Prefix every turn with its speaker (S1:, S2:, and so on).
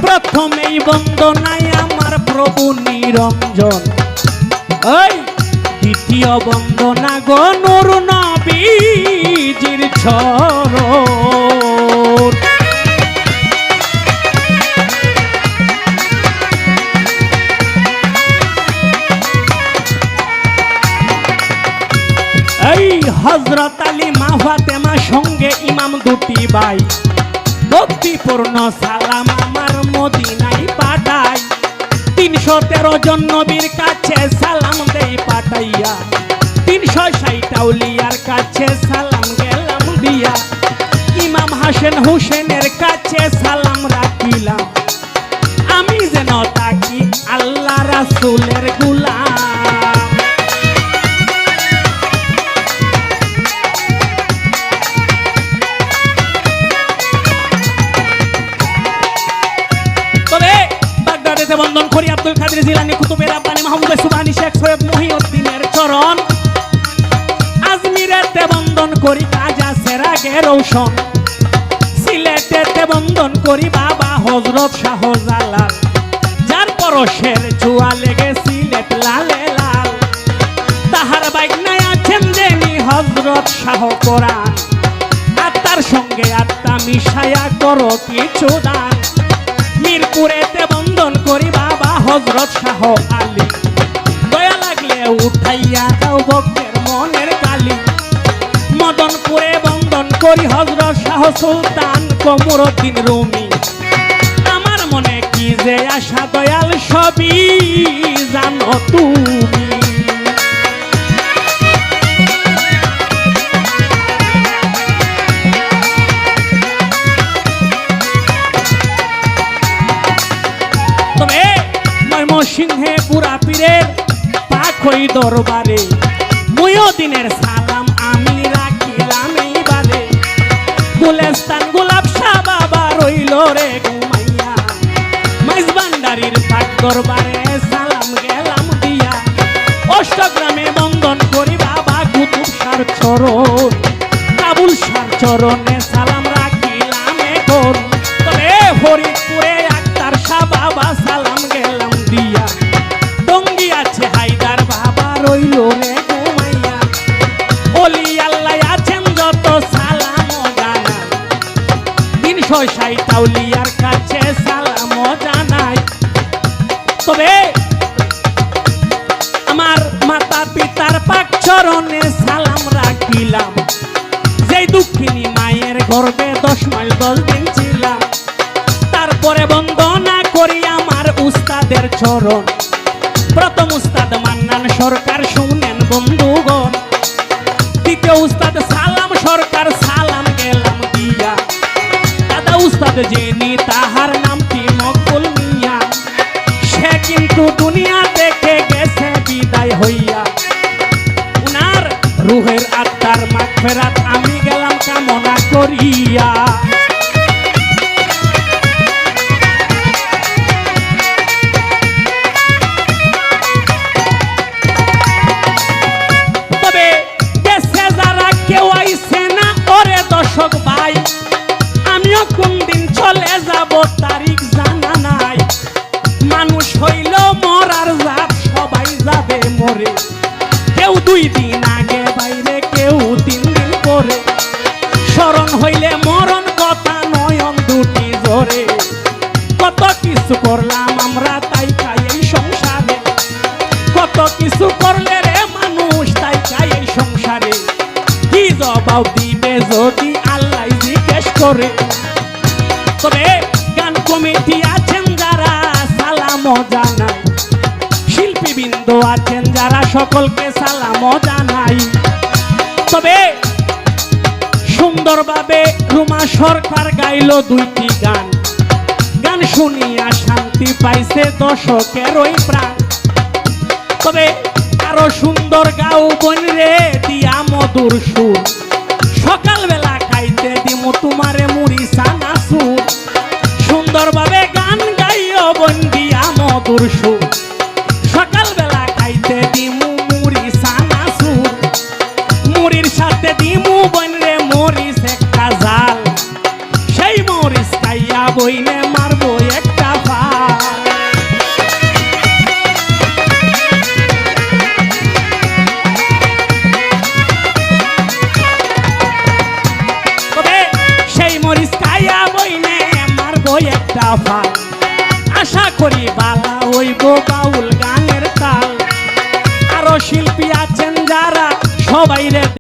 S1: প্রথমেই বন্দনায় আমার প্রভু নিরঞ্জন, এই দ্বিতীয় বন্দনা গো নূর নবীজির চরণ। এই হযরত আলী মা ফাতেমা সঙ্গে ইমাম দুটি ভাই, ভক্তিপূর্ণ সালাম আমার মদিনায় পাঠাই। 313 জন নবীর কাছে সালাম দেই পাঠাইয়া, 360 আউলিয়ার কাছে সালাম গেলাম দিয়া। ইমাম হাসান হুসেনের কাছে সালাম রাখিলাম, আমি যেন থাকি আল্লাহ রাসূলের গোলাম। বন্দন করি আব্দুল কাদের জিলানী, কুতুবে রাব্বানী, মাহমুদ সুবহানী, শেখ সৈয়দ মহিউদ্দিনের চরণ। আজমিরেতে বন্দন করি খাজা সেরাগে রৌশন, সিলেটেতে বন্দন করি বাবা হযরত শাহজালাল, যার পরশের জুয়া লেগে সিলেট লালে লাল। তাহার বাইকনায় আছেন যিনি হযরত শাহ কোরআন, আত্মার সঙ্গে আত্মা মিশায়া করো কিছু দান। মিরপুরেতে বন্দন করি বাবা হযরত শাহ আলী, দয়া লাগলে উঠাইয়া দাও ভক্তের মনের কালি। মদনপুরে বন্দন করি হযরত শাহ সুলতান কমরউদ্দিন রুমি, আমার মনে কি যে আশা দয়াল সবই জানো তুমি। সিংহে পুরা পীরের পাখই দরবারে, মুইউদ্দিনের সালাম আমি রাখিলাম এইবারে। গুলেস্তান গোলাপ শাহ বাবা রইল রে ঘুমাইয়া, মাইজ ভান্ডারীর পাক দরবারে সালাম গেলাম দিয়া। অষ্টগ্রামে বন্দন করি বাবা কুতুব শাহর চরণ, কাবুল শাহর চরণে সালাম রাখিলাম এখন। তবে ফরিদপুরে আক্তার শাহ বাবা সালাম গেলাম দিয়া। টঙ্গী আছে হায়দার বাবা রইল রে ঘুমাইয়া, ওলি আল্লাহ আছেন যত সালাম জানাই। 360 আউলিয়ার কাছে সালাম জানাই। তবে আমার মাতা পিতার পাক চরণে সালাম রাখিলাম, যেই দুঃখিনী মায়ের গর্ভে 10 মাস 10 দিন ছিলাম। তারপরে বন্দনা করি আমার উস্তাদের চরণ, প্রথম উস্তাদ মান্নান সরকার শুনেন বন্ধুগণ, দ্বিতীয় উস্তাদ সালাম সরকার সালাম গেলাম দিয়া। দাদা উস্তাদ যিনি তাহার নামটি মকবুল মিয়া, সে কিন্তু দুনিয়া দেখে গেছে বিদায় হইয়া। উনার রুহের আত্মার মাগফিরাত আমি গেলাম কামনা করিয়া। দর্শক ভাই, আমিও কোন দিন চলে যাব তারিখ জানা নাই। মানুষ হইল মরার জাত, সবাই যাবে মরে, কেউ 2 দিন আগে বাইরে, কেউ 3 দিন পরে। স্মরণ হইলে মরণ কথা নয়ন দুটি জোরে, কত কিছু করলাম আমরা তাই খাই এই সংসারে, কত কিছু করলে রে মানুষ তাই খাই এই সংসারে। কি জবাব দিবে যদি আল্লাহ জিজ্ঞেস করে? তবে গান কমিটি আছেন যারা সালাম জানাই, শিল্পীবৃন্দ আছেন যারা সকলকে সালাম জানাই। তবে সুন্দরভাবে রুমা সরকার গাইল 2টি গান, গান শুনিয়া শান্তি পাইছে দর্শকের ওই প্রাণ। তবে আরো সুন্দর গাও বোন রে দিয়া মধুর সুর, সকালবেলা খাইতে দিমু তোমারে মুড়ি সানাসুর। সুন্দরভাবে গান গাইও বোন দিয়া মধুর সুর, সকালবেলা খাইতে দিমু মুড়ি সানাসুর। মুড়ির সাথে দিমু বোন রে মরিচ একটা জাল, সেই মরিচ খাইয়া বইলে মারবো একটা দুইটা ফাল আশা করি বালা হইব বাউল গানের তাল আরো শিল্পী আছেন যারা সবাই রে